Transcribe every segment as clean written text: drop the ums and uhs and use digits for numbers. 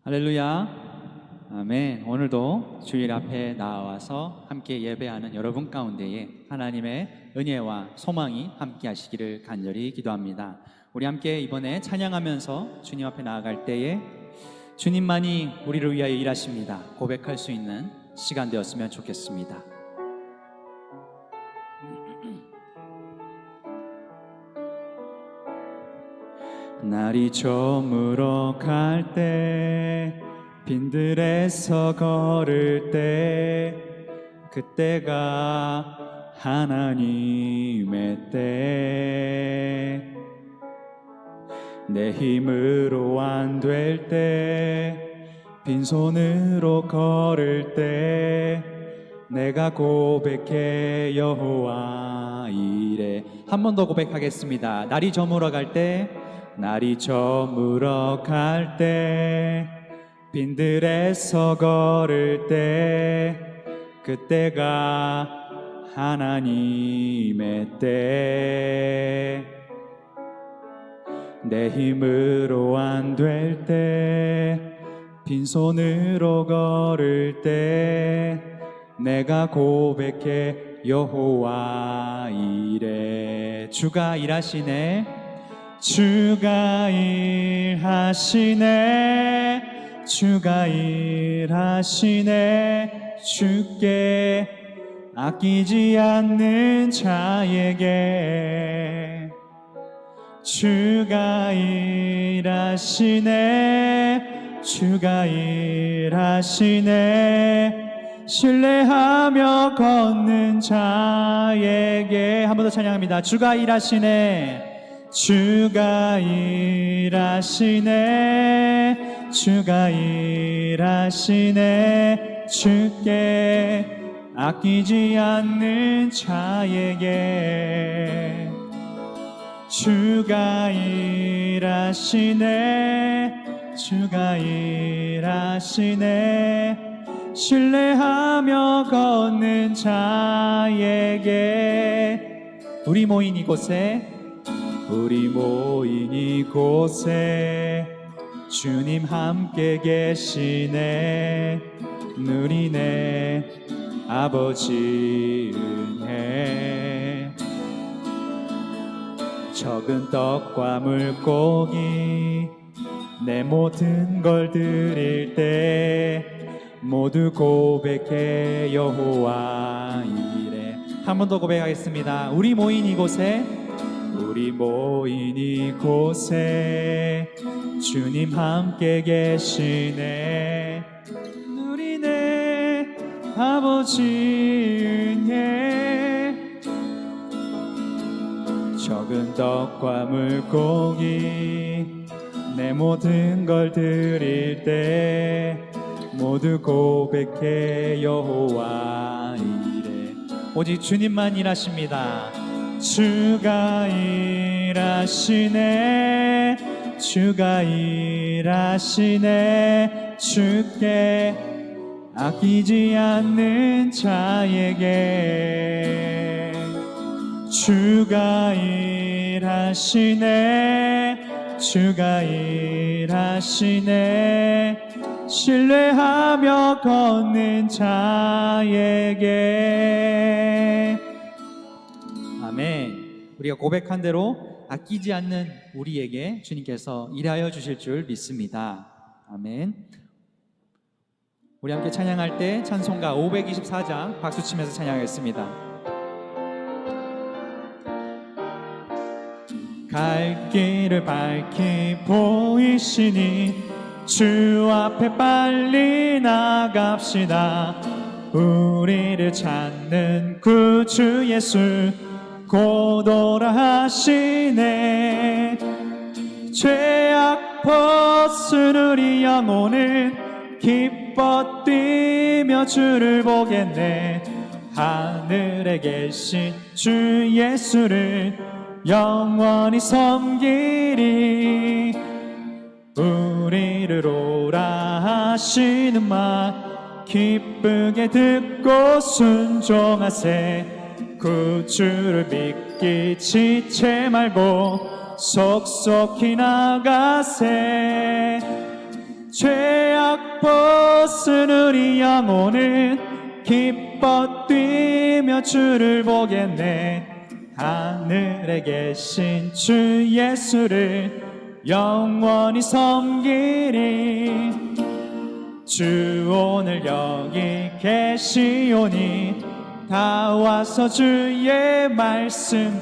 할렐루야. 아멘. 오늘도 주일 앞에 나와서 함께 예배하는 여러분 가운데에 하나님의 은혜와 소망이 함께 하시기를 간절히 기도합니다. 우리 함께 이번에 찬양하면서 주님 앞에 나아갈 때에 주님만이 우리를 위하여 일하십니다 고백할 수 있는 시간 되었으면 좋겠습니다. 날이 저물어 갈 때 빈들에서 걸을 때 그때가 하나님의 때 내 힘으로 안 될 때 빈손으로 걸을 때 내가 고백해 여호와 이래. 한 번 더 고백하겠습니다. 날이 저물어 갈 때 날이 저물어 갈 때 빈들에서 걸을 때 그때가 하나님의 때 내 힘으로 안 될 때 빈손으로 걸을 때 내가 고백해 여호와 이래. 주가 일하시네, 주가 일하시네, 주가 일하시네. 주께 아끼지 않는 자에게 주가 일하시네, 주가 일하시네. 신뢰하며 걷는 자에게. 한 번 더 찬양합니다. 주가 일하시네, 주가 일하시네, 주가 일하시네. 주께 아끼지 않는 자에게 주가 일하시네, 주가 일하시네. 신뢰하며 걷는 자에게. 우리 모인 이곳에, 우리 모인 이곳에 주님 함께 계시네. 누리네 아버지 은혜. 적은 떡과 물고기 내 모든 걸 드릴 때 모두 고백해 여호와 이래. 한 번 더 고백하겠습니다. 우리 모인 이곳에, 우리 모인 이곳에 주님 함께 계시네. 누리네 아버지 은혜. 적은 떡과 물고기 내 모든 걸 드릴 때 모두 고백해 여호와 이래. 오직 주님만 일하십니다. 주가 일하시네, 주가 일하시네. 주께 아끼지 않는 자에게 주가 일하시네, 주가 일하시네. 신뢰하며 걷는 자에게. 아멘. 우리가 고백한 대로 아끼지 않는 우리에게 주님께서 일하여 주실 줄 믿습니다. 아멘. 우리 함께 찬양할 때 찬송가 524장 박수치면서 찬양하겠습니다. 갈 길을 밝히 보이시니 주 앞에 빨리 나갑시다. 우리를 찾는 구주 예수 곧 오라 하시네. 죄악 벗은 우리 영혼은 기뻐 뛰며 주를 보겠네. 하늘에 계신 주 예수를 영원히 섬기리. 우리를 오라 하시는 말 기쁘게 듣고 순종하세. 구주를 믿기 지체 말고 속속히 나가세. 죄악 벗은 우리 영혼은 기뻐 뛰며 주를 보겠네. 하늘에 계신 주 예수를 영원히 섬기리. 주 오늘 여기 계시오니 다 와서 주의 말씀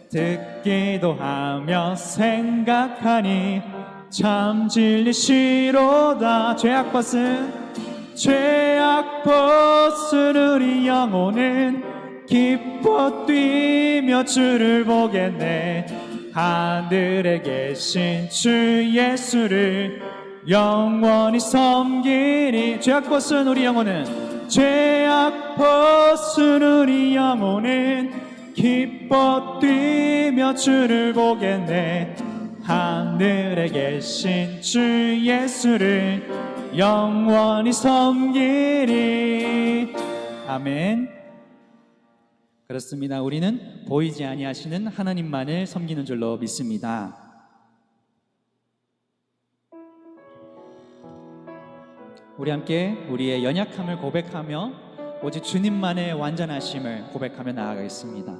듣기도 하며 생각하니 참 진리시로다. 죄악 벗은 우리 영혼은 기뻐 뛰며 주를 보겠네. 하늘에 계신 주 예수를 영원히 섬기리. 죄악 벗은 우리 영혼은 기뻐 뛰며 주를 보겠네. 하늘에 계신 주 예수를 영원히 섬기리. 아멘. 그렇습니다. 우리는 보이지 아니하시는 하나님만을 섬기는 줄로 믿습니다. 우리 함께 우리의 연약함을 고백하며 오직 주님만의 완전하심을 고백하며 나아가겠습니다.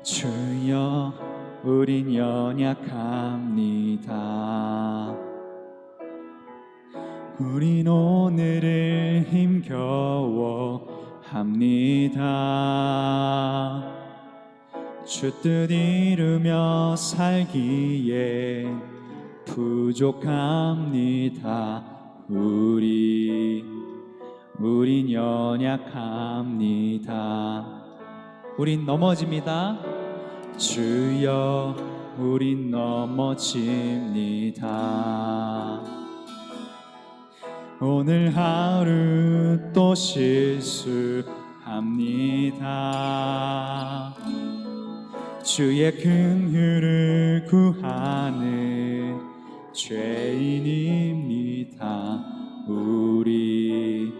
주여, 우린 연약합니다. 우린 오늘을 힘겨워합니다. 주 뜻 이루며 살기에 부족합니다. 우린 연약합니다. 우린 넘어집니다. 주여, 우린 넘어집니다. 오늘 하루 또 실수합니다. 주의 긍휼을 구하는 죄인입니다. 우리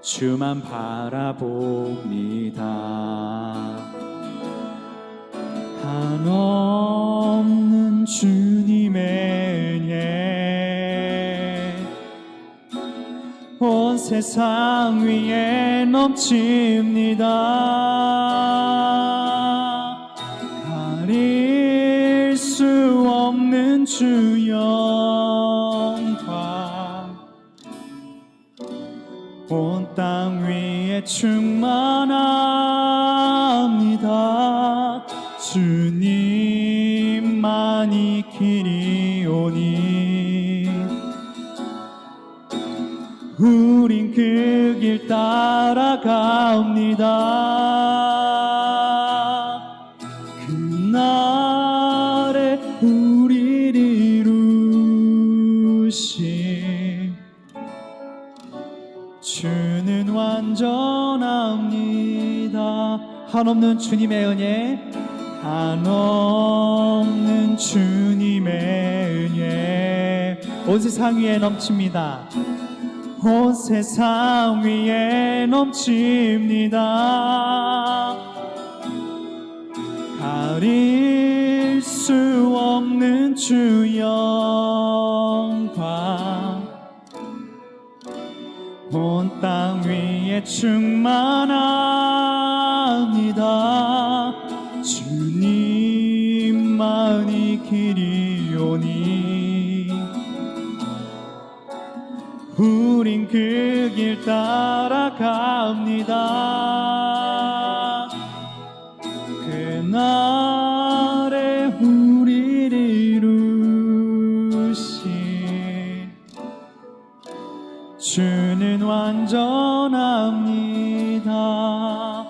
주만 바라봅니다. 한없는 주님의 은혜 온 세상 위에 넘칩니다. 가릴 수 없는 주 영광 온 땅 위에 충만합니다. 주님만이 길이오니 우린 그 길 따라갑니다. 그날에 우리를 이루신 주는 완전합니다. 한없는 주님의 은혜, 한없는 주님의 은혜 온 세상 위에 넘칩니다. 온 세상 위에 넘칩니다. 가릴 수 없는 주 영광 온 땅 위에 충만합니다. 주님만이 길이오니 우린 그 길 따라갑니다. 그날에 우리를 이루신 주는 완전합니다.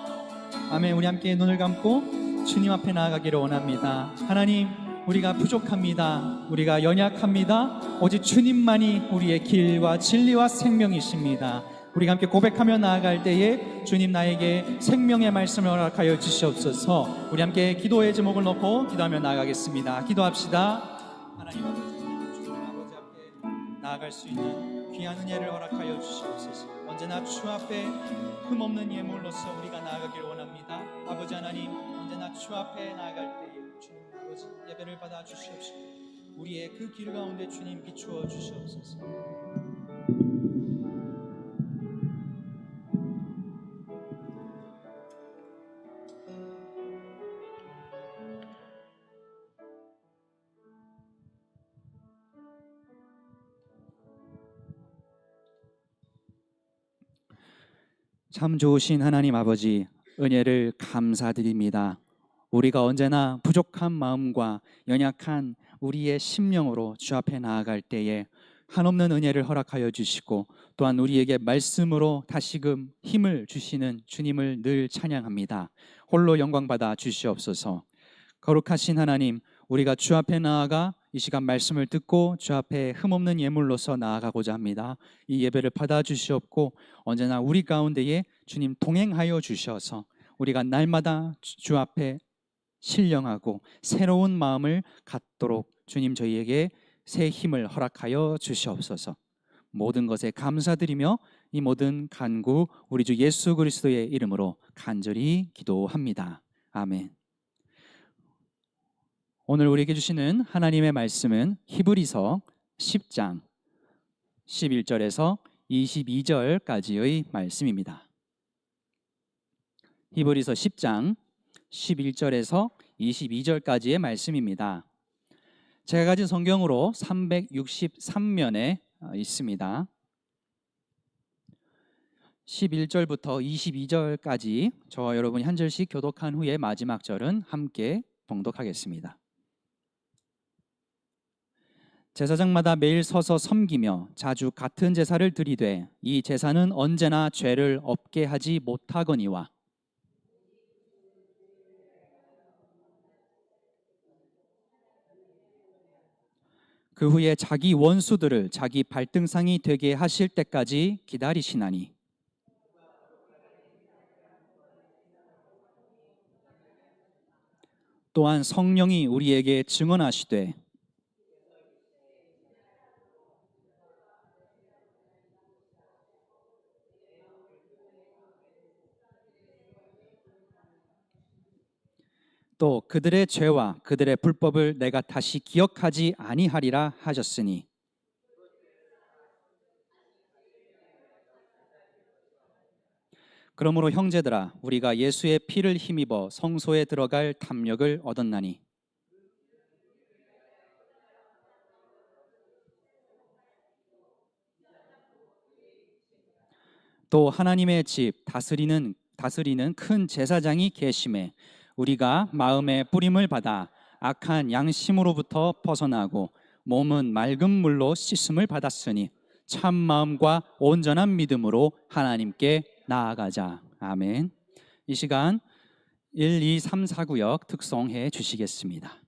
아멘. 우리 함께 눈을 감고 주님 앞에 나아가기를 원합니다. 하나님, 우리가 부족합니다. 우리가 연약합니다. 오직 주님만이 우리의 길과 진리와 생명이십니다. 우리가 함께 고백하며 나아갈 때에 주님 나에게 생명의 말씀을 허락하여 주시옵소서. 우리 함께 기도의 제목을 놓고 기도하며 나아가겠습니다. 기도합시다. 하나님 아버지, 주님 아버지 앞에 나아갈 수 있는 귀한 은혜를 허락하여 주시옵소서. 언제나 주 앞에 흠없는 예물로서 우리가 나아가기를 원합니다. 아버지 하나님, 언제나 주 앞에 나아갈 때에 주님 아버지 예배를 받아 주시옵시고 우리의 그 길 가운데 주님 비추어 주시옵소서. 참 좋으신 하나님 아버지, 은혜를 감사드립니다. 우리가 언제나 부족한 마음과 연약한 우리의 심령으로 주 앞에 나아갈 때에 한없는 은혜를 허락하여 주시고 또한 우리에게 말씀으로 다시금 힘을 주시는 주님을 늘 찬양합니다. 홀로 영광받아 주시옵소서. 거룩하신 하나님, 우리가 주 앞에 나아가 이 시간 말씀을 듣고 주 앞에 흠없는 예물로서 나아가고자 합니다. 이 예배를 받아 주시옵고 언제나 우리 가운데에 주님 동행하여 주셔서 우리가 날마다 주 앞에 신령하고 새로운 마음을 갖도록 주님 저희에게 새 힘을 허락하여 주시옵소서. 모든 것에 감사드리며 이 모든 간구 우리 주 예수 그리스도의 이름으로 간절히 기도합니다. 아멘. 오늘 우리에게 주시는 하나님의 말씀은 히브리서 10장 11절에서 22절까지의 말씀입니다. 히브리서 10장 11절에서 22절까지의 말씀입니다. 제가 가진 성경으로 363면에 있습니다. 11절부터 22절까지 저와 여러분이 한 절씩 교독한 후에 마지막 절은 함께 봉독하겠습니다. 제사장마다 매일 서서 섬기며 자주 같은 제사를 드리되 이 제사는 언제나 죄를 없게 하지 못하거니와 그 후에 자기 원수들을 자기 발등상이 되게 하실 때까지 기다리시나니 또한 성령이 우리에게 증언하시되 또 그들의 죄와 그들의 불법을 내가 다시 기억하지 아니하리라 하셨으니 그러므로 형제들아 우리가 예수의 피를 힘입어 성소에 들어갈 담력을 얻었나니 또 하나님의 집 다스리는 큰 제사장이 계심에 우리가 마음의 뿌림을 받아 악한 양심으로부터 벗어나고 몸은 맑은 물로 씻음을 받았으니 참 마음과 온전한 믿음으로 하나님께 나아가자. 아멘. 이 시간 1, 2, 3, 4구역 특송해 주시겠습니다.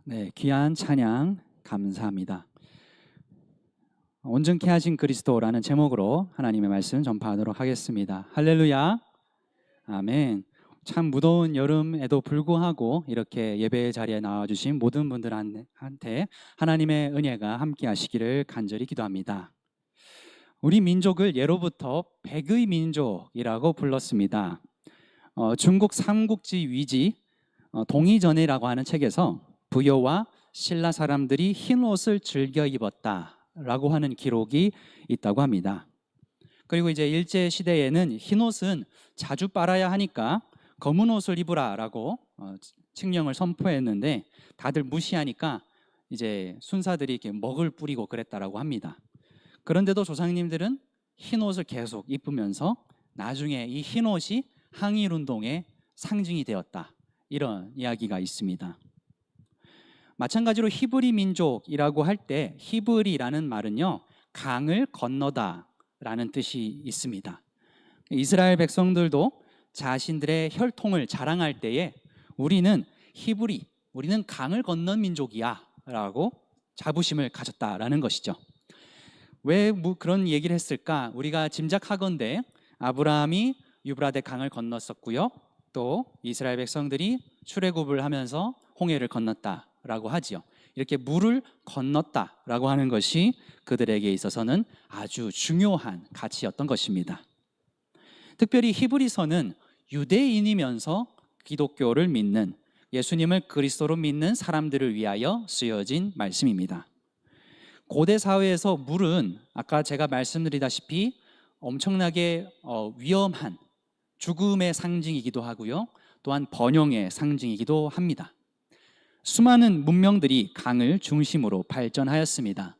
네, 귀한 찬양 감사합니다. 온전케 하신 그리스도라는 제목으로 하나님의 말씀 전파하도록 하겠습니다. 할렐루야, 아멘. 참 무더운 여름에도 불구하고 이렇게 예배의 자리에 나와주신 모든 분들한테 하나님의 은혜가 함께 하시기를 간절히 기도합니다. 우리 민족을 예로부터 백의 민족이라고 불렀습니다. 중국 삼국지 위지 동의전해라고 하는 책에서 부여와 신라 사람들이 흰 옷을 즐겨 입었다라고 하는 기록이 있다고 합니다. 그리고 이제 일제 시대에는 흰 옷은 자주 빨아야 하니까 검은 옷을 입으라라고 칙령을 선포했는데 다들 무시하니까 이제 순사들이 이렇게 먹을 뿌리고 그랬다라고 합니다. 그런데도 조상님들은 흰 옷을 계속 입으면서 나중에 이 흰 옷이 항일 운동의 상징이 되었다, 이런 이야기가 있습니다. 마찬가지로 히브리 민족이라고 할 때 히브리라는 말은요, 강을 건너다 라는 뜻이 있습니다. 이스라엘 백성들도 자신들의 혈통을 자랑할 때에 우리는 히브리, 우리는 강을 건넌 민족이야 라고 자부심을 가졌다라는 것이죠. 왜 그런 얘기를 했을까? 우리가 짐작하건대 아브라함이 유브라데 강을 건넜었고요, 또 이스라엘 백성들이 출애굽을 하면서 홍해를 건넜다라고 하지요. 이렇게 물을 건넜다라고 하는 것이 그들에게 있어서는 아주 중요한 가치였던 것입니다. 특별히 히브리서는 유대인이면서 기독교를 믿는, 예수님을 그리스도로 믿는 사람들을 위하여 쓰여진 말씀입니다. 고대 사회에서 물은 아까 제가 말씀드리다시피 엄청나게 위험한 죽음의 상징이기도 하고요, 또한 번영의 상징이기도 합니다. 수많은 문명들이 강을 중심으로 발전하였습니다.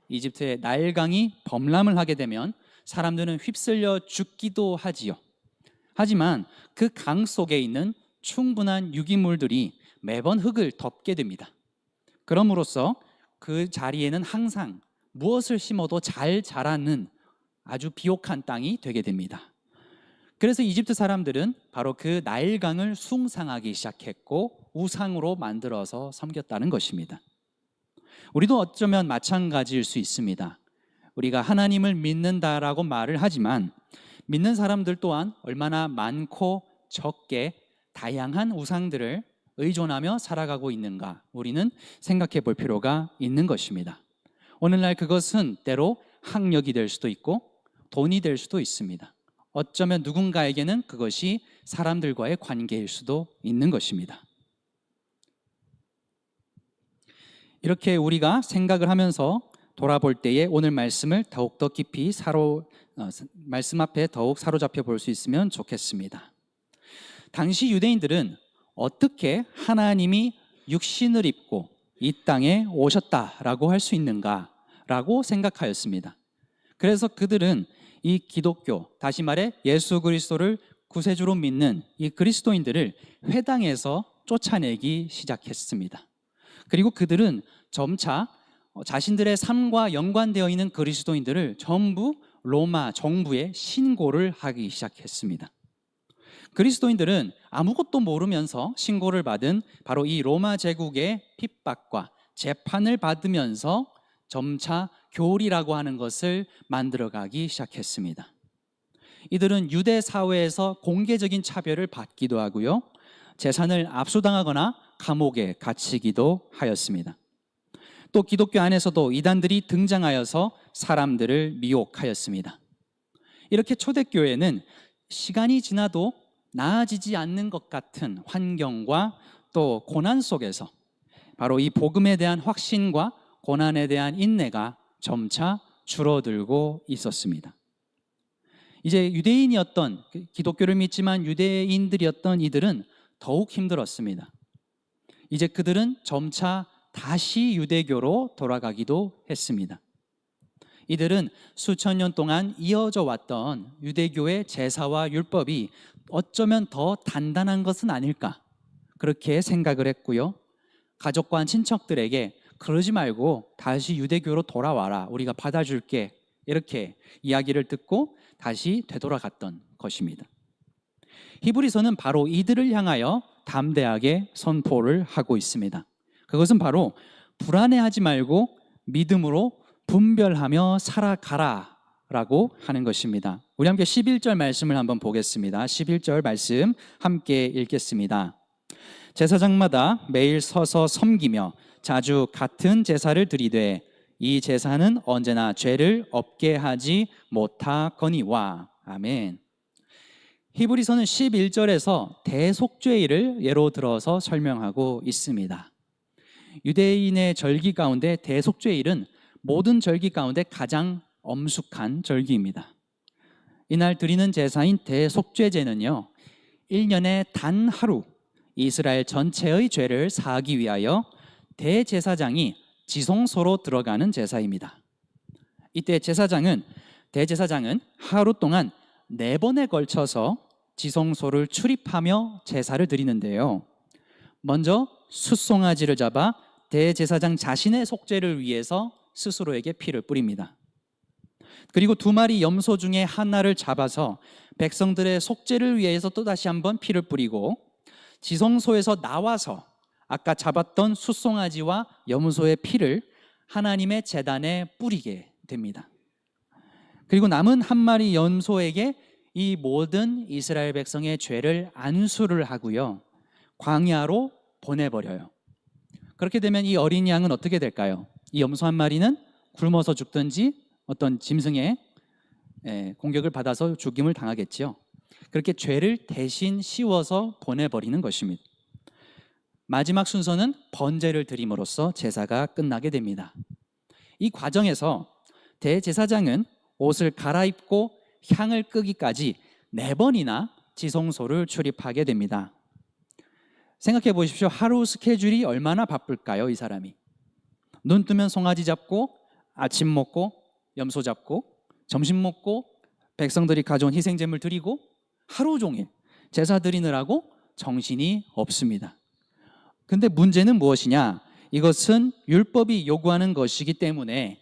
이집트의 나일강이 범람을 하게 되면 사람들은 휩쓸려 죽기도 하지요. 하지만 그 강 속에 있는 충분한 유기물들이 매번 흙을 덮게 됩니다. 그럼으로써 그 자리에는 항상 무엇을 심어도 잘 자라는 아주 비옥한 땅이 되게 됩니다. 그래서 이집트 사람들은 바로 그 나일강을 숭상하기 시작했고 우상으로 만들어서 섬겼다는 것입니다. 우리도 어쩌면 마찬가지일 수 있습니다. 우리가 하나님을 믿는다라고 말을 하지만 믿는 사람들 또한 얼마나 많고 적게 다양한 우상들을 의존하며 살아가고 있는가, 우리는 생각해 볼 필요가 있는 것입니다. 오늘날 그것은 때로 학력이 될 수도 있고 돈이 될 수도 있습니다. 어쩌면 누군가에게는 그것이 사람들과의 관계일 수도 있는 것입니다. 이렇게 우리가 생각을 하면서 돌아볼 때에 오늘 말씀을 더욱더 깊이 말씀 앞에 더욱 사로잡혀 볼 수 있으면 좋겠습니다. 당시 유대인들은 어떻게 하나님이 육신을 입고 이 땅에 오셨다라고 할 수 있는가라고 생각하였습니다. 그래서 그들은 이 기독교, 다시 말해 예수 그리스도를 구세주로 믿는 이 그리스도인들을 회당에서 쫓아내기 시작했습니다. 그리고 그들은 점차 자신들의 삶과 연관되어 있는 그리스도인들을 전부 로마 정부에 신고를 하기 시작했습니다. 그리스도인들은 아무것도 모르면서 신고를 받은 바로 이 로마 제국의 핍박과 재판을 받으면서 점차 교리라고 하는 것을 만들어가기 시작했습니다. 이들은 유대 사회에서 공개적인 차별을 받기도 하고요, 재산을 압수당하거나 감옥에 갇히기도 하였습니다. 또 기독교 안에서도 이단들이 등장하여서 사람들을 미혹하였습니다. 이렇게 초대교회는 시간이 지나도 나아지지 않는 것 같은 환경과 또 고난 속에서 바로 이 복음에 대한 확신과 고난에 대한 인내가 점차 줄어들고 있었습니다. 이제 유대인이었던, 기독교를 믿지만 유대인들이었던 이들은 더욱 힘들었습니다. 이제 그들은 점차 다시 유대교로 돌아가기도 했습니다. 이들은 수천 년 동안 이어져 왔던 유대교의 제사와 율법이 어쩌면 더 단단한 것은 아닐까, 그렇게 생각을 했고요, 가족과 친척들에게 그러지 말고 다시 유대교로 돌아와라, 우리가 받아줄게, 이렇게 이야기를 듣고 다시 되돌아갔던 것입니다. 히브리서는 바로 이들을 향하여 담대하게 선포를 하고 있습니다. 그것은 바로 불안해하지 말고 믿음으로 분별하며 살아가라 라고 하는 것입니다. 우리 함께 11절 말씀을 한번 보겠습니다. 11절 말씀 함께 읽겠습니다. 제사장마다 매일 서서 섬기며 자주 같은 제사를 드리되 이 제사는 언제나 죄를 없게 하지 못하거니와. 아멘. 히브리서는 11절에서 대속죄일을 예로 들어서 설명하고 있습니다. 유대인의 절기 가운데 대속죄일은 모든 절기 가운데 가장 엄숙한 절기입니다. 이날 드리는 제사인 대속죄제는요, 1년에 단 하루 이스라엘 전체의 죄를 사하기 위하여 대제사장이 지성소로 들어가는 제사입니다. 이때 대제사장은 하루 동안 4번에 걸쳐서 지성소를 출입하며 제사를 드리는데요, 먼저 숫송아지를 잡아 대제사장 자신의 속죄를 위해서 스스로에게 피를 뿌립니다. 그리고 2마리 염소 중에 하나를 잡아서 백성들의 속죄를 위해서 또다시 한번 피를 뿌리고 지성소에서 나와서 아까 잡았던 숫송아지와 염소의 피를 하나님의 제단에 뿌리게 됩니다. 그리고 남은 1마리 염소에게 이 모든 이스라엘 백성의 죄를 안수를 하고요, 광야로 보내버려요. 그렇게 되면 이 어린 양은 어떻게 될까요? 이 염소 1마리는 굶어서 죽든지 어떤 짐승의 공격을 받아서 죽임을 당하겠지요. 그렇게 죄를 대신 씌워서 보내버리는 것입니다. 마지막 순서는 번제를 드림으로써 제사가 끝나게 됩니다. 이 과정에서 대제사장은 옷을 갈아입고 향을 끄기까지 4번이나 지성소를 출입하게 됩니다. 생각해 보십시오. 하루 스케줄이 얼마나 바쁠까요, 이 사람이? 눈 뜨면 송아지 잡고, 아침 먹고, 염소 잡고, 점심 먹고, 백성들이 가져온 희생제물 드리고, 하루 종일 제사 드리느라고 정신이 없습니다. 근데 문제는 무엇이냐? 이것은 율법이 요구하는 것이기 때문에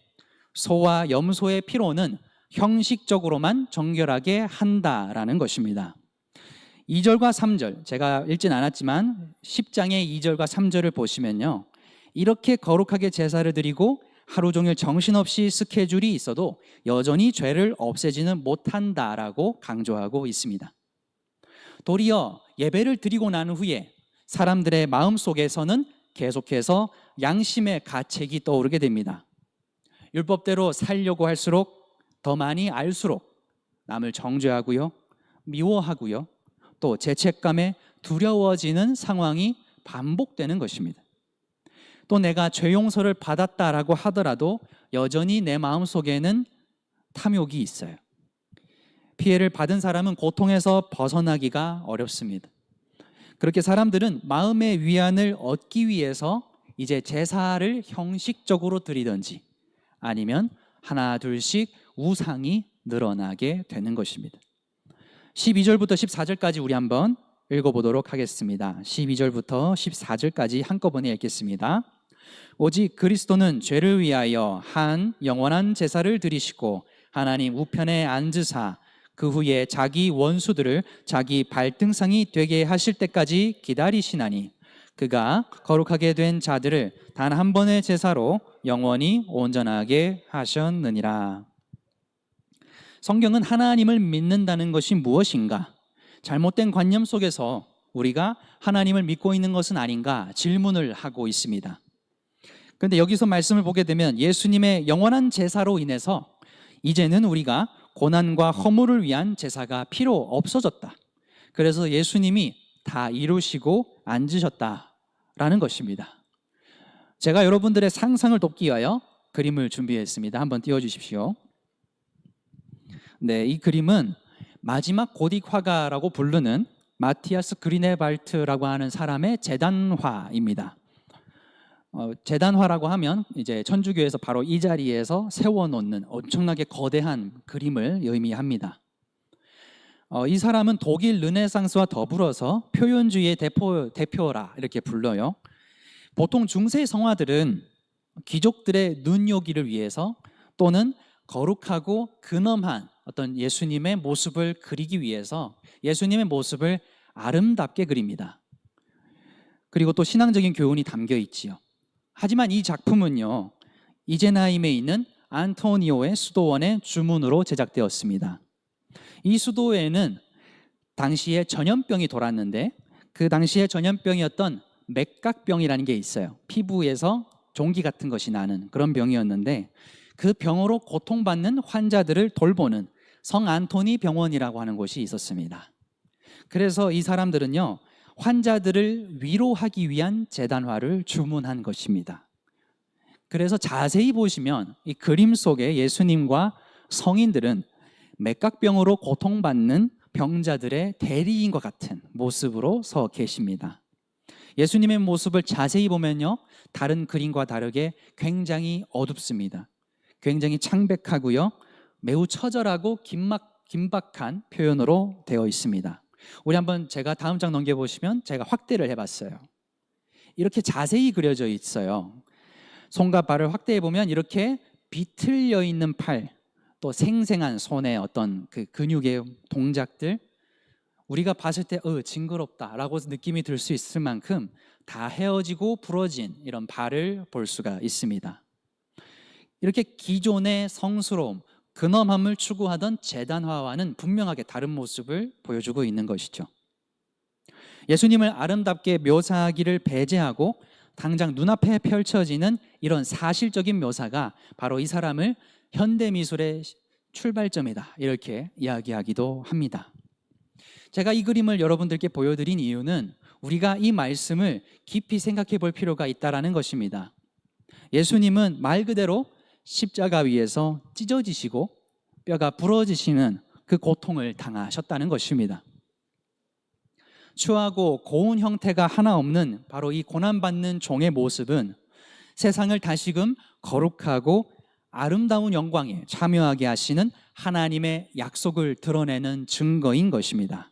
소와 염소의 피로는 형식적으로만 정결하게 한다라는 것입니다. 2절과 3절, 제가 읽진 않았지만 10장의 2절과 3절을 보시면요, 이렇게 거룩하게 제사를 드리고 하루 종일 정신없이 스케줄이 있어도 여전히 죄를 없애지는 못한다라고 강조하고 있습니다. 도리어 예배를 드리고 난 후에 사람들의 마음속에서는 계속해서 양심의 가책이 떠오르게 됩니다. 율법대로 살려고 할수록 더 많이 알수록 남을 정죄하고요, 미워하고요, 또 죄책감에 두려워지는 상황이 반복되는 것입니다. 또 내가 죄 용서를 받았다라고 하더라도 여전히 내 마음속에는 탐욕이 있어요. 피해를 받은 사람은 고통에서 벗어나기가 어렵습니다. 그렇게 사람들은 마음의 위안을 얻기 위해서 이제 제사를 형식적으로 드리든지 아니면 하나 둘씩 우상이 늘어나게 되는 것입니다. 12절부터 14절까지 우리 한번 읽어보도록 하겠습니다. 12절부터 14절까지 한꺼번에 읽겠습니다. 오직 그리스도는 죄를 위하여 한 영원한 제사를 드리시고 하나님 우편에 앉으사 그 후에 자기 원수들을 자기 발등상이 되게 하실 때까지 기다리시나니 그가 거룩하게 된 자들을 단 한 번의 제사로 영원히 온전하게 하셨느니라. 성경은 하나님을 믿는다는 것이 무엇인가? 잘못된 관념 속에서 우리가 하나님을 믿고 있는 것은 아닌가 질문을 하고 있습니다. 그런데 여기서 말씀을 보게 되면 예수님의 영원한 제사로 인해서 이제는 우리가 고난과 허물을 위한 제사가 필요 없어졌다. 그래서 예수님이 다 이루시고 앉으셨다라는 것입니다. 제가 여러분들의 상상을 돕기 위하여 그림을 준비했습니다. 한번 띄워주십시오. 네, 이 그림은 마지막 고딕 화가라고 부르는 마티아스 그리네발트라고 하는 사람의 제단화입니다. 제단화라고 하면 이제 천주교에서 바로 이 자리에서 세워놓는 엄청나게 거대한 그림을 의미합니다. 이 사람은 독일 르네상스와 더불어서 표현주의의 대표라 이렇게 불러요. 보통 중세 성화들은 귀족들의 눈요기를 위해서 또는 거룩하고 근엄한 어떤 예수님의 모습을 그리기 위해서 예수님의 모습을 아름답게 그립니다. 그리고 또 신앙적인 교훈이 담겨 있지요. 하지만 이 작품은요, 이제나임에 있는 안토니오의 수도원의 주문으로 제작되었습니다. 이 수도에는 당시에 전염병이 돌았는데 그 당시에 전염병이었던 맥각병이라는 게 있어요. 피부에서 종기 같은 것이 나는 그런 병이었는데 그 병으로 고통받는 환자들을 돌보는 성 안토니 병원이라고 하는 곳이 있었습니다. 그래서 이 사람들은요, 환자들을 위로하기 위한 제단화를 주문한 것입니다. 그래서 자세히 보시면 이 그림 속에 예수님과 성인들은 맥각병으로 고통받는 병자들의 대리인 것 같은 모습으로 서 계십니다. 예수님의 모습을 자세히 보면요, 다른 그림과 다르게 굉장히 어둡습니다. 굉장히 창백하고요, 매우 처절하고 긴박한 표현으로 되어 있습니다. 우리 한번 제가 다음 장 넘겨보시면 제가 확대를 해봤어요. 이렇게 자세히 그려져 있어요. 손과 발을 확대해 보면 이렇게 비틀려 있는 팔, 또 생생한 손의 어떤 그 근육의 동작들, 우리가 봤을 때 징그럽다라고 느낌이 들 수 있을 만큼 다 헤어지고 부러진 이런 발을 볼 수가 있습니다. 이렇게 기존의 성스러움, 근엄함을 추구하던 제단화와는 분명하게 다른 모습을 보여주고 있는 것이죠. 예수님을 아름답게 묘사하기를 배제하고 당장 눈앞에 펼쳐지는 이런 사실적인 묘사가 바로 이 사람을 현대미술의 출발점이다, 이렇게 이야기하기도 합니다. 제가 이 그림을 여러분들께 보여드린 이유는 우리가 이 말씀을 깊이 생각해 볼 필요가 있다는 것입니다. 예수님은 말 그대로 십자가 위에서 찢어지시고 뼈가 부러지시는 그 고통을 당하셨다는 것입니다. 추하고 고운 형태가 하나 없는 바로 이 고난받는 종의 모습은 세상을 다시금 거룩하고 아름다운 영광에 참여하게 하시는 하나님의 약속을 드러내는 증거인 것입니다.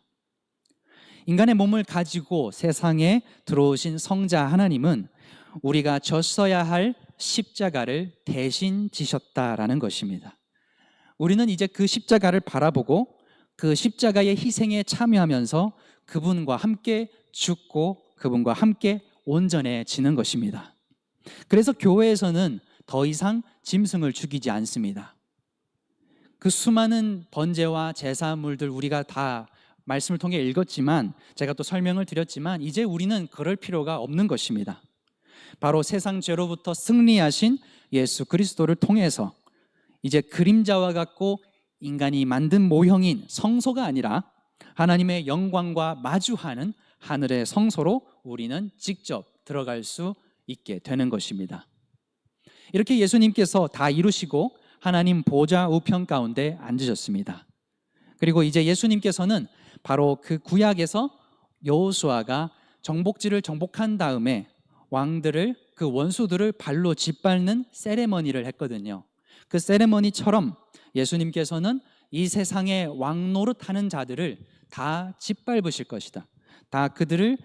인간의 몸을 가지고 세상에 들어오신 성자 하나님은 우리가 졌어야 할 십자가를 대신 지셨다라는 것입니다. 우리는 이제 그 십자가를 바라보고 그 십자가의 희생에 참여하면서 그분과 함께 죽고 그분과 함께 온전해지는 것입니다. 그래서 교회에서는 더 이상 짐승을 죽이지 않습니다. 그 수많은 번제와 제사물들 우리가 다 말씀을 통해 읽었지만, 제가 또 설명을 드렸지만, 이제 우리는 그럴 필요가 없는 것입니다. 바로 세상 죄로부터 승리하신 예수 그리스도를 통해서 이제 그림자와 같고 인간이 만든 모형인 성소가 아니라 하나님의 영광과 마주하는 하늘의 성소로 우리는 직접 들어갈 수 있게 되는 것입니다. 이렇게 예수님께서 다 이루시고 하나님 보좌 우편 가운데 앉으셨습니다. 그리고 이제 예수님께서는 바로 그 구약에서 여호수아가 정복지를 정복한 다음에 왕들을, 그 원수들을 발로 짓밟는 세레머니를 했거든요. 그 세레머니처럼 예수님께서는 이 세상에 왕노릇하는 자들을 다 짓밟으실 것이다, 다 그들을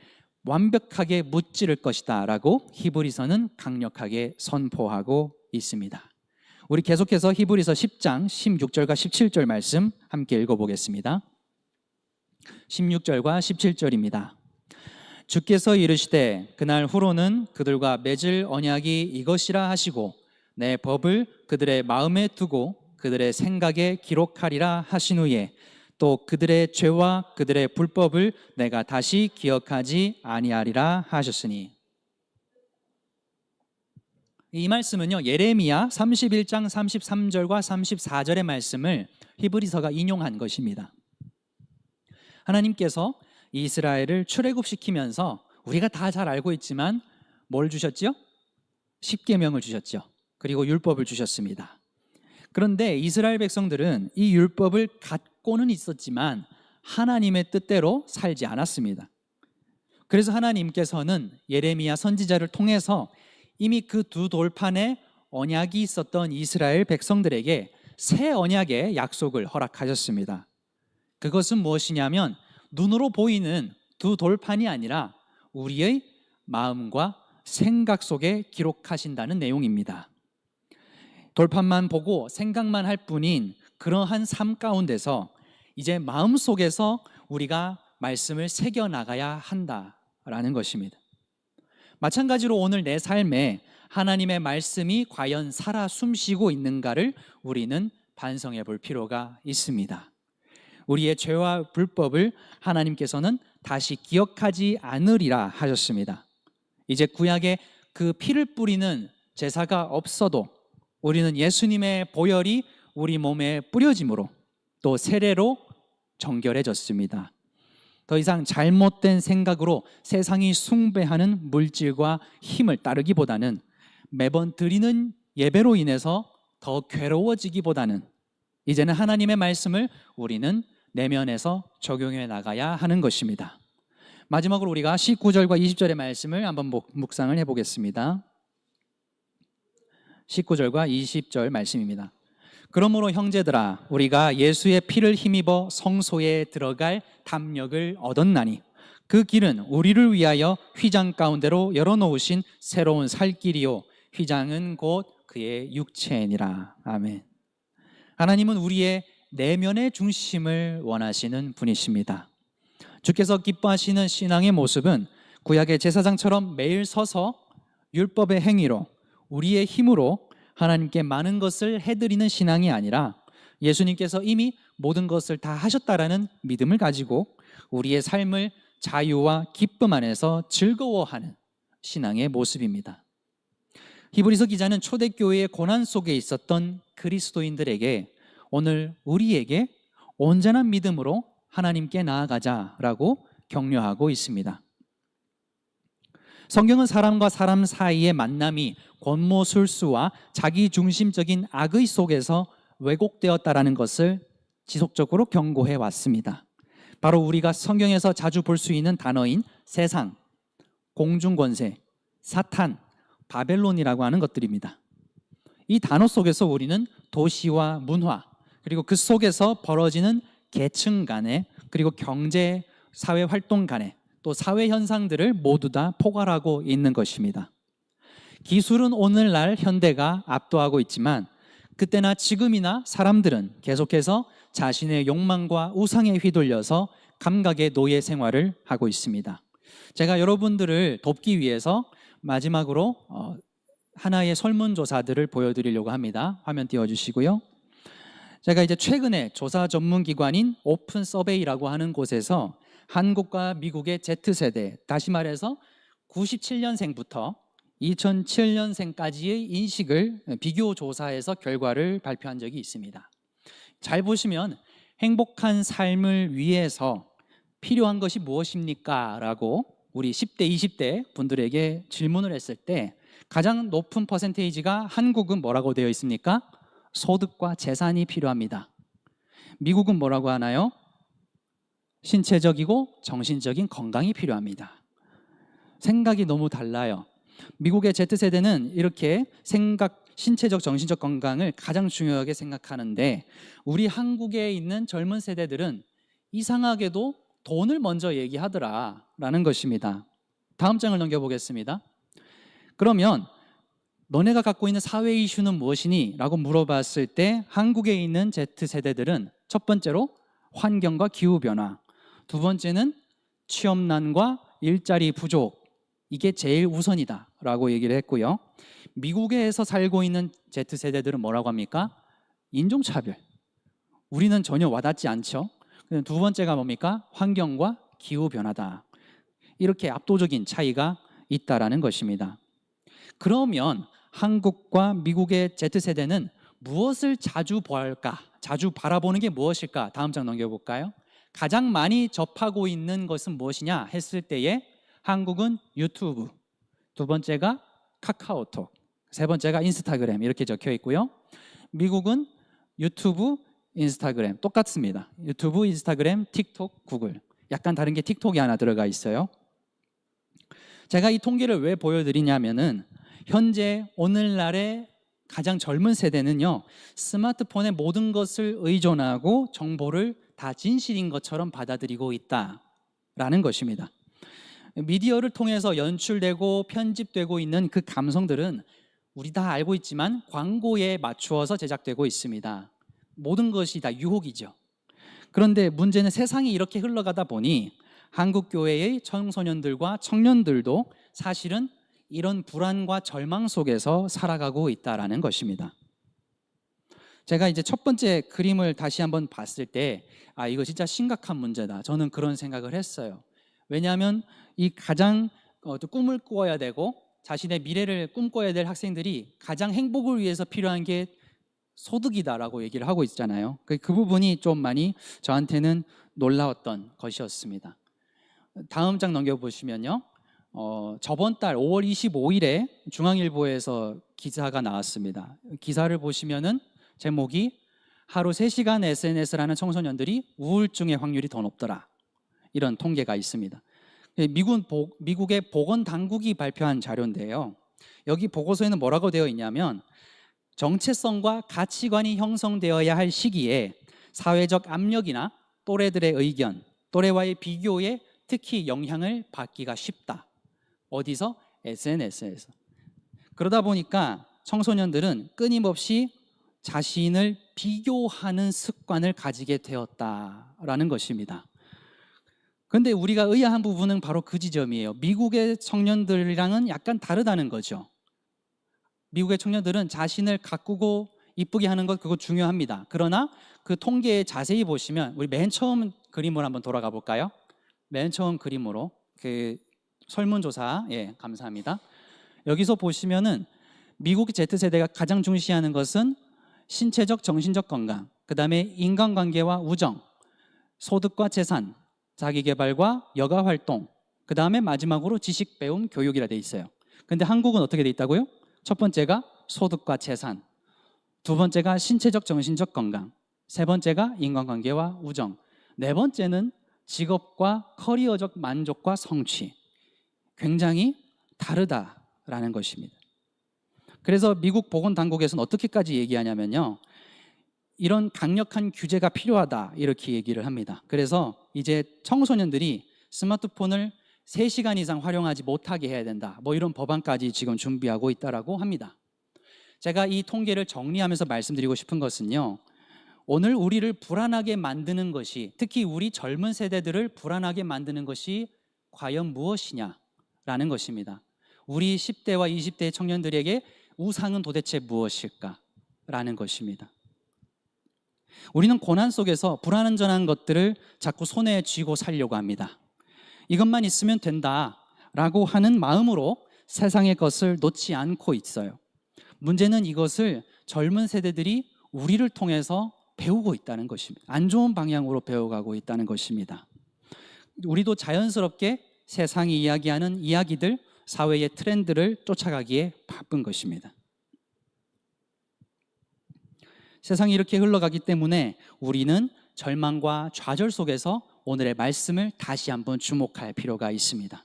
완벽하게 무찌를 것이다 라고 히브리서는 강력하게 선포하고 있습니다. 우리 계속해서 히브리서 10장 16절과 17절 말씀 함께 읽어보겠습니다. 16절과 17절입니다. 주께서 이르시되 그날 후로는 그들과 맺을 언약이 이것이라 하시고 내 법을 그들의 마음에 두고 그들의 생각에 기록하리라 하신 후에 또 그들의 죄와 그들의 불법을 내가 다시 기억하지 아니하리라 하셨으니. 이 말씀은요, 예레미야 31장 33절과 34절의 말씀을 히브리서가 인용한 것입니다. 하나님께서 이스라엘을 출애굽시키면서 우리가 다 잘 알고 있지만 뭘 주셨죠? 십계명을 주셨죠. 그리고 율법을 주셨습니다. 그런데 이스라엘 백성들은 이 율법을 갖고는 있었지만 하나님의 뜻대로 살지 않았습니다. 그래서 하나님께서는 예레미야 선지자를 통해서 이미 그 두 돌판에 언약이 있었던 이스라엘 백성들에게 새 언약의 약속을 허락하셨습니다. 그것은 무엇이냐면 눈으로 보이는 두 돌판이 아니라 우리의 마음과 생각 속에 기록하신다는 내용입니다. 돌판만 보고 생각만 할 뿐인 그러한 삶 가운데서 이제 마음속에서 우리가 말씀을 새겨나가야 한다라는 것입니다. 마찬가지로 오늘 내 삶에 하나님의 말씀이 과연 살아 숨쉬고 있는가를 우리는 반성해 볼 필요가 있습니다. 우리의 죄와 불법을 하나님께서는 다시 기억하지 않으리라 하셨습니다. 이제 구약에 그 피를 뿌리는 제사가 없어도 우리는 예수님의 보혈이 우리 몸에 뿌려짐으로 또 세례로 정결해졌습니다. 더 이상 잘못된 생각으로 세상이 숭배하는 물질과 힘을 따르기보다는 매번 드리는 예배로 인해서 더 괴로워지기보다는 이제는 하나님의 말씀을 우리는 내면에서 적용해 나가야 하는 것입니다. 마지막으로 우리가 19절과 20절의 말씀을 한번 묵상을 해보겠습니다. 19절과 20절 말씀입니다. 그러므로 형제들아, 우리가 예수의 피를 힘입어 성소에 들어갈 담력을 얻었나니 그 길은 우리를 위하여 휘장 가운데로 열어놓으신 새로운 살 길이요 휘장은 곧 그의 육체니라. 아멘. 하나님은 우리의 내면의 중심을 원하시는 분이십니다. 주께서 기뻐하시는 신앙의 모습은 구약의 제사장처럼 매일 서서 율법의 행위로 우리의 힘으로 하나님께 많은 것을 해드리는 신앙이 아니라 예수님께서 이미 모든 것을 다 하셨다라는 믿음을 가지고 우리의 삶을 자유와 기쁨 안에서 즐거워하는 신앙의 모습입니다. 히브리서 기자는 초대교회의 고난 속에 있었던 그리스도인들에게 오늘 우리에게 온전한 믿음으로 하나님께 나아가자라고 격려하고 있습니다. 성경은 사람과 사람 사이의 만남이 권모술수와 자기중심적인 악의 속에서 왜곡되었다라는 것을 지속적으로 경고해 왔습니다. 바로 우리가 성경에서 자주 볼 수 있는 단어인 세상, 공중권세, 사탄, 바벨론이라고 하는 것들입니다. 이 단어 속에서 우리는 도시와 문화, 그리고 그 속에서 벌어지는 계층 간의, 그리고 경제, 사회 활동 간의 또 사회 현상들을 모두 다 포괄하고 있는 것입니다. 기술은 오늘날 현대가 압도하고 있지만 그때나 지금이나 사람들은 계속해서 자신의 욕망과 우상에 휘둘려서 감각의 노예 생활을 하고 있습니다. 제가 여러분들을 돕기 위해서 마지막으로 하나의 설문조사들을 보여드리려고 합니다. 화면 띄워주시고요. 제가 이제 최근에 조사 전문기관인 오픈 서베이라고 하는 곳에서 한국과 미국의 Z세대, 다시 말해서 97년생부터 2007년생까지의 인식을 비교 조사해서 결과를 발표한 적이 있습니다. 잘 보시면 행복한 삶을 위해서 필요한 것이 무엇입니까? 라고 우리 10대, 20대 분들에게 질문을 했을 때 가장 높은 퍼센테이지가 한국은 뭐라고 되어 있습니까? 소득과 재산이 필요합니다. 미국은 뭐라고 하나요? 신체적이고 정신적인 건강이 필요합니다. 생각이 너무 달라요. 미국의 Z세대는 이렇게 신체적, 정신적 건강을 가장 중요하게 생각하는데 우리 한국에 있는 젊은 세대들은 이상하게도 돈을 먼저 얘기하더라라는 것입니다. 다음 장을 넘겨보겠습니다. 그러면 너네가 갖고 있는 사회 이슈는 무엇이니? 라고 물어봤을 때 한국에 있는 Z세대들은 첫 번째로 환경과 기후변화, 두 번째는 취업난과 일자리 부족, 이게 제일 우선이다 라고 얘기를 했고요. 미국에서 살고 있는 Z세대들은 뭐라고 합니까? 인종차별, 우리는 전혀 와닿지 않죠. 두 번째가 뭡니까? 환경과 기후변화다. 이렇게 압도적인 차이가 있다라는 것입니다. 그러면 한국과 미국의 Z세대는 무엇을 자주 보할까? 자주 바라보는 게 무엇일까? 다음 장 넘겨볼까요? 가장 많이 접하고 있는 것은 무엇이냐 했을 때에 한국은 유튜브, 두 번째가 카카오톡, 세 번째가 인스타그램 이렇게 적혀 있고요. 미국은 유튜브, 인스타그램 똑같습니다. 유튜브, 인스타그램, 틱톡, 구글. 약간 다른 게 틱톡이 하나 들어가 있어요. 제가 이 통계를 왜 보여드리냐면은 현재 오늘날의 가장 젊은 세대는요, 스마트폰에 모든 것을 의존하고 정보를 다 진실인 것처럼 받아들이고 있다라는 것입니다. 미디어를 통해서 연출되고 편집되고 있는 그 감성들은 우리 다 알고 있지만 광고에 맞추어서 제작되고 있습니다. 모든 것이 다 유혹이죠. 그런데 문제는 세상이 이렇게 흘러가다 보니 한국 교회의 청소년들과 청년들도 사실은 이런 불안과 절망 속에서 살아가고 있다라는 것입니다. 제가 이제 첫 번째 그림을 다시 한번 봤을 때 이거 진짜 심각한 문제다. 저는 그런 생각을 했어요. 왜냐하면 이 가장 꿈을 꾸어야 되고 자신의 미래를 꿈꿔야 될 학생들이 가장 행복을 위해서 필요한 게 소득이다라고 얘기를 하고 있잖아요. 그 부분이 좀 많이 저한테는 놀라웠던 것이었습니다. 다음 장 넘겨보시면요. 저번 달 5월 25일에 중앙일보에서 기사가 나왔습니다. 기사를 보시면은 제목이 하루 3시간 SNS를 하는 청소년들이 우울증의 확률이 더 높더라. 이런 통계가 있습니다. 미국의 보건당국이 발표한 자료인데요. 여기 보고서에는 뭐라고 되어 있냐면 정체성과 가치관이 형성되어야 할 시기에 사회적 압력이나 또래들의 의견, 또래와의 비교에 특히 영향을 받기가 쉽다. 어디서? SNS에서. 그러다 보니까 청소년들은 끊임없이 자신을 비교하는 습관을 가지게 되었다라는 것입니다. 그런데 우리가 의아한 부분은 바로 그 지점이에요. 미국의 청년들이랑은 약간 다르다는 거죠. 미국의 청년들은 자신을 가꾸고 이쁘게 하는 것 그거 중요합니다. 그러나 그 통계에 자세히 보시면 우리 맨 처음 그림으로 한번 돌아가 볼까요? 맨 처음 그림으로 그 설문조사, 감사합니다. 여기서 보시면은 미국 Z세대가 가장 중시하는 것은 신체적, 정신적 건강, 그 다음에 인간관계와 우정, 소득과 재산, 자기개발과 여가활동, 그 다음에 마지막으로 지식, 배움, 교육이라 돼 있어요. 근데 한국은 어떻게 돼 있다고요? 첫 번째가 소득과 재산, 두 번째가 신체적, 정신적 건강, 세 번째가 인간관계와 우정, 네 번째는 직업과 커리어적 만족과 성취. 굉장히 다르다라는 것입니다. 그래서 미국 보건당국에서는 어떻게까지 얘기하냐면요, 이런 강력한 규제가 필요하다 이렇게 얘기를 합니다. 그래서 이제 청소년들이 스마트폰을 3시간 이상 활용하지 못하게 해야 된다, 뭐 이런 법안까지 지금 준비하고 있다라고 합니다. 제가 이 통계를 정리하면서 말씀드리고 싶은 것은요, 오늘 우리를 불안하게 만드는 것이, 특히 우리 젊은 세대들을 불안하게 만드는 것이 과연 무엇이냐라는 것입니다. 우리 10대와 20대 청년들에게 우상은 도대체 무엇일까라는 것입니다. 우리는 고난 속에서 불안전한 것들을 자꾸 손에 쥐고 살려고 합니다. 이것만 있으면 된다라고 하는 마음으로 세상의 것을 놓지 않고 있어요. 문제는 이것을 젊은 세대들이 우리를 통해서 배우고 있다는 것입니다. 안 좋은 방향으로 배워가고 있다는 것입니다. 우리도 자연스럽게 세상이 이야기하는 이야기들, 사회의 트렌드를 쫓아가기에 바쁜 것입니다. 세상이 이렇게 흘러가기 때문에 우리는 절망과 좌절 속에서 오늘의 말씀을 다시 한번 주목할 필요가 있습니다.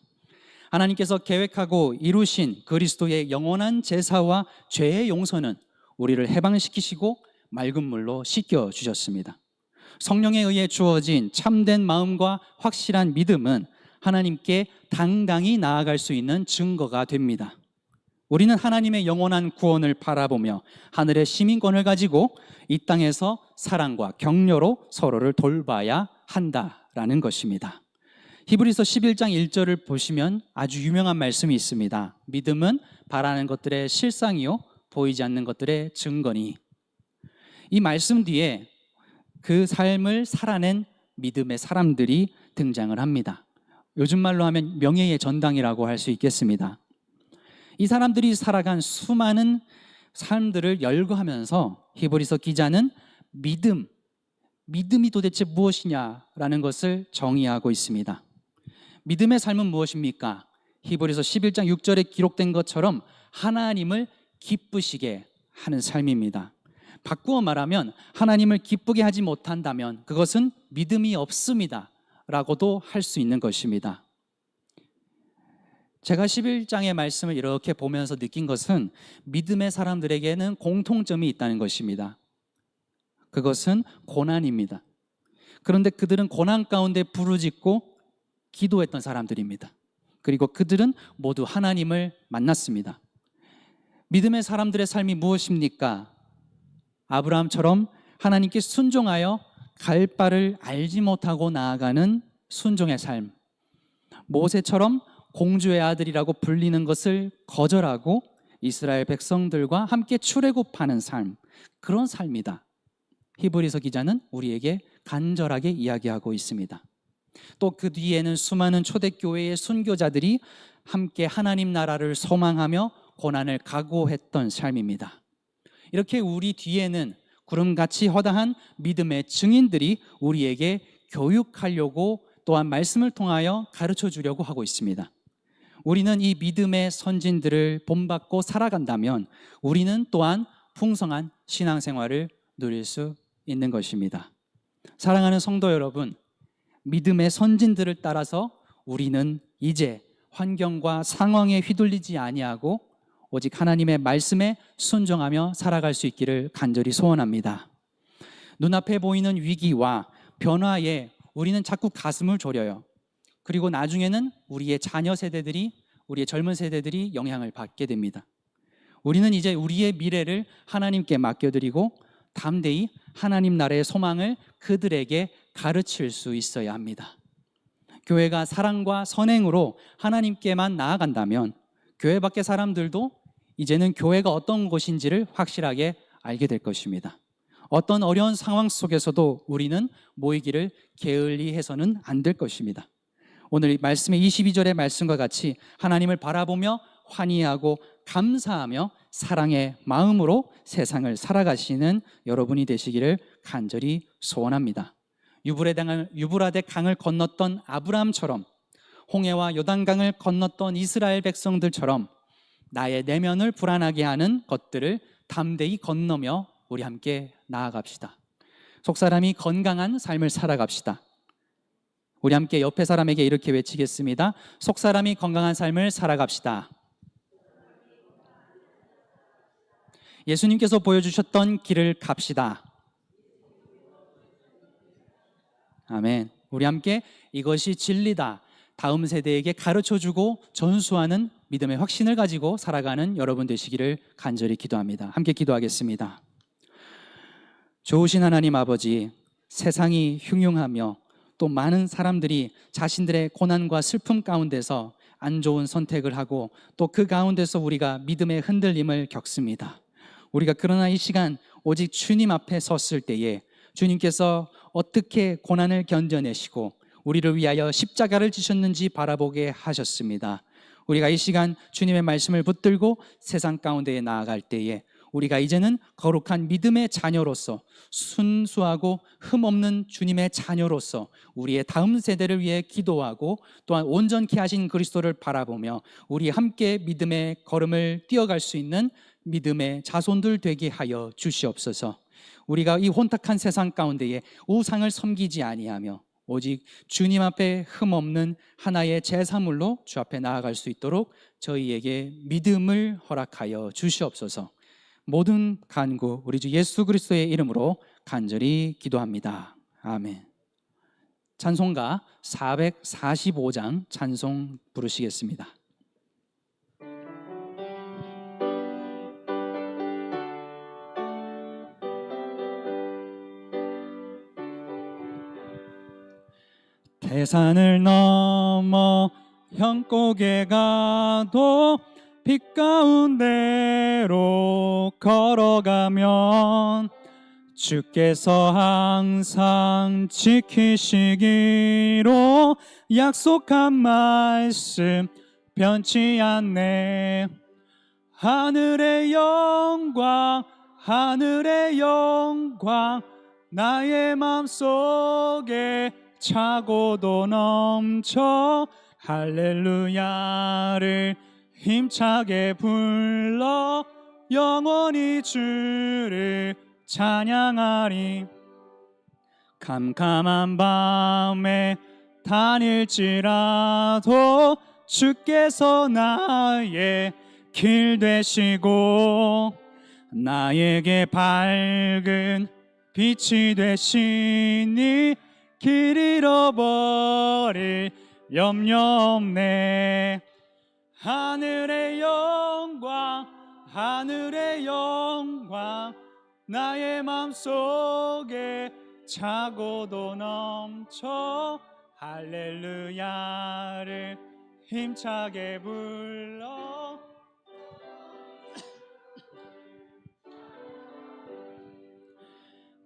하나님께서 계획하고 이루신 그리스도의 영원한 제사와 죄의 용서는 우리를 해방시키시고 맑은 물로 씻겨주셨습니다. 성령에 의해 주어진 참된 마음과 확실한 믿음은 하나님께 당당히 나아갈 수 있는 증거가 됩니다. 우리는 하나님의 영원한 구원을 바라보며 하늘의 시민권을 가지고 이 땅에서 사랑과 격려로 서로를 돌봐야 한다라는 것입니다. 히브리서 11장 1절을 보시면 아주 유명한 말씀이 있습니다. 믿음은 바라는 것들의 실상이요 보이지 않는 것들의 증거니. 이 말씀 뒤에 그 삶을 살아낸 믿음의 사람들이 등장을 합니다. 요즘 말로 하면 명예의 전당이라고 할 수 있겠습니다. 이 사람들이 살아간 수많은 삶들을 열거하면서 히브리서 기자는 믿음이 도대체 무엇이냐라는 것을 정의하고 있습니다. 믿음의 삶은 무엇입니까? 히브리서 11장 6절에 기록된 것처럼 하나님을 기쁘시게 하는 삶입니다. 바꾸어 말하면 하나님을 기쁘게 하지 못한다면 그것은 믿음이 없습니다 라고도 할 수 있는 것입니다. 제가 11장의 말씀을 이렇게 보면서 느낀 것은 믿음의 사람들에게는 공통점이 있다는 것입니다. 그것은 고난입니다. 그런데 그들은 고난 가운데 부르짖고 기도했던 사람들입니다. 그리고 그들은 모두 하나님을 만났습니다. 믿음의 사람들의 삶이 무엇입니까? 아브라함처럼 하나님께 순종하여 갈 바를 알지 못하고 나아가는 순종의 삶, 모세처럼 공주의 아들이라고 불리는 것을 거절하고 이스라엘 백성들과 함께 출애굽하는 삶, 그런 삶이다. 히브리서 기자는 우리에게 간절하게 이야기하고 있습니다. 또 그 뒤에는 수많은 초대교회의 순교자들이 함께 하나님 나라를 소망하며 고난을 각오했던 삶입니다. 이렇게 우리 뒤에는 구름같이 허다한 믿음의 증인들이 우리에게 교육하려고 또한 말씀을 통하여 가르쳐 주려고 하고 있습니다. 우리는 이 믿음의 선진들을 본받고 살아간다면 우리는 또한 풍성한 신앙생활을 누릴 수 있는 것입니다. 사랑하는 성도 여러분, 믿음의 선진들을 따라서 우리는 이제 환경과 상황에 휘둘리지 아니하고 오직 하나님의 말씀에 순종하며 살아갈 수 있기를 간절히 소원합니다. 눈앞에 보이는 위기와 변화에 우리는 자꾸 가슴을 졸여요. 그리고 나중에는 우리의 자녀 세대들이, 우리의 젊은 세대들이 영향을 받게 됩니다. 우리는 이제 우리의 미래를 하나님께 맡겨드리고 담대히 하나님 나라의 소망을 그들에게 가르칠 수 있어야 합니다. 교회가 사랑과 선행으로 하나님께만 나아간다면 교회 밖의 사람들도 이제는 교회가 어떤 곳인지를 확실하게 알게 될 것입니다. 어떤 어려운 상황 속에서도 우리는 모이기를 게을리 해서는 안 될 것입니다. 오늘 이 말씀의 22절의 말씀과 같이 하나님을 바라보며 환희하고 감사하며 사랑의 마음으로 세상을 살아가시는 여러분이 되시기를 간절히 소원합니다. 유브라데 강을 건넜던 아브라함처럼, 홍해와 요단강을 건넜던 이스라엘 백성들처럼 나의 내면을 불안하게 하는 것들을 담대히 건너며 우리 함께 나아갑시다. 속사람이 건강한 삶을 살아갑시다. 우리 함께 옆에 사람에게 이렇게 외치겠습니다. 속사람이 건강한 삶을 살아갑시다. 예수님께서 보여주셨던 길을 갑시다. 아멘. 우리 함께 이것이 진리다, 다음 세대에게 가르쳐주고 전수하는 믿음의 확신을 가지고 살아가는 여러분 되시기를 간절히 기도합니다. 함께 기도하겠습니다. 좋으신 하나님 아버지, 세상이 흉흉하며 또 많은 사람들이 자신들의 고난과 슬픔 가운데서 안 좋은 선택을 하고 또 그 가운데서 우리가 믿음의 흔들림을 겪습니다. 우리가 그러나 이 시간 오직 주님 앞에 섰을 때에 주님께서 어떻게 고난을 견뎌내시고 우리를 위하여 십자가를 지셨는지 바라보게 하셨습니다. 우리가 이 시간 주님의 말씀을 붙들고 세상 가운데에 나아갈 때에 우리가 이제는 거룩한 믿음의 자녀로서 순수하고 흠없는 주님의 자녀로서 우리의 다음 세대를 위해 기도하고 또한 온전케 하신 그리스도를 바라보며 우리 함께 믿음의 걸음을 뛰어갈 수 있는 믿음의 자손들 되게 하여 주시옵소서. 우리가 이 혼탁한 세상 가운데에 우상을 섬기지 아니하며 오직 주님 앞에 흠없는 하나의 제사물로 주 앞에 나아갈 수 있도록 저희에게 믿음을 허락하여 주시옵소서. 모든 간구 우리 주 예수 그리스도의 이름으로 간절히 기도합니다. 아멘. 찬송가 445장 찬송 부르시겠습니다. 태산을 넘어 형곡에 가도 빛 가운데로 걸어가면 주께서 항상 지키시기로 약속한 말씀 변치 않네. 하늘의 영광 하늘의 영광 나의 맘속에 차고도 넘쳐 할렐루야를 힘차게 불러 영원히 주를 찬양하리. 캄캄한 밤에 다닐지라도 주께서 나의 길 되시고 나에게 밝은 빛이 되시니 길 잃어버릴 염려 없네. 하늘의 영광 하늘의 영광 나의 맘속에 차고도 넘쳐 할렐루야를 힘차게 불러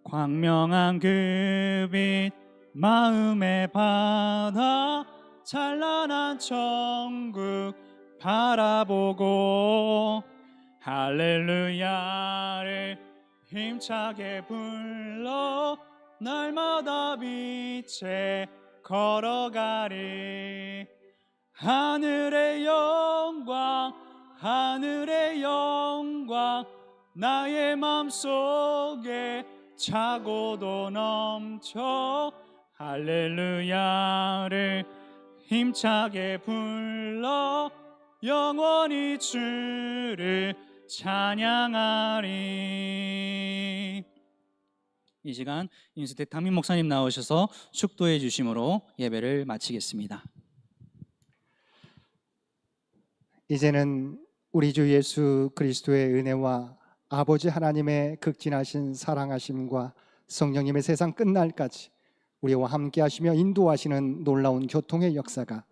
광명한 그 빛 마음에 받아 찬란한 천국 바라보고 할렐루야를 힘차게 불러 날마다 빛에 걸어가리. 하늘의 영광 하늘의 영광 나의 맘속에 차고도 넘쳐 할렐루야를 힘차게 불러 영원히 주를 찬양하리. 이 시간 인수대 담임 목사님 나오셔서 축도해 주심으로 예배를 마치겠습니다. 이제는 우리 주 예수 그리스도의 은혜와 아버지 하나님의 극진하신 사랑하심과 성령님의 세상 끝날까지 우리와 함께 하시며 인도하시는 놀라운 교통의 역사가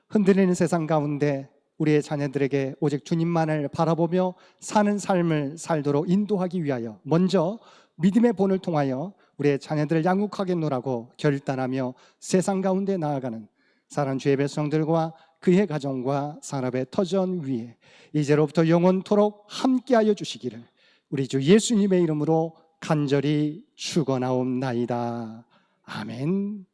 흔들리는 세상 가운데 우리의 자녀들에게 오직 주님만을 바라보며 사는 삶을 살도록 인도하기 위하여 먼저 믿음의 본을 통하여 우리의 자녀들을 양육하게 노라고 결단하며 세상 가운데 나아가는 사랑하는 주의 백성들과 그의 가정과 산업의 터전 위에 이제로부터 영원토록 함께하여 주시기를 우리 주 예수님의 이름으로 간절히 축원하옵나이다. 아멘.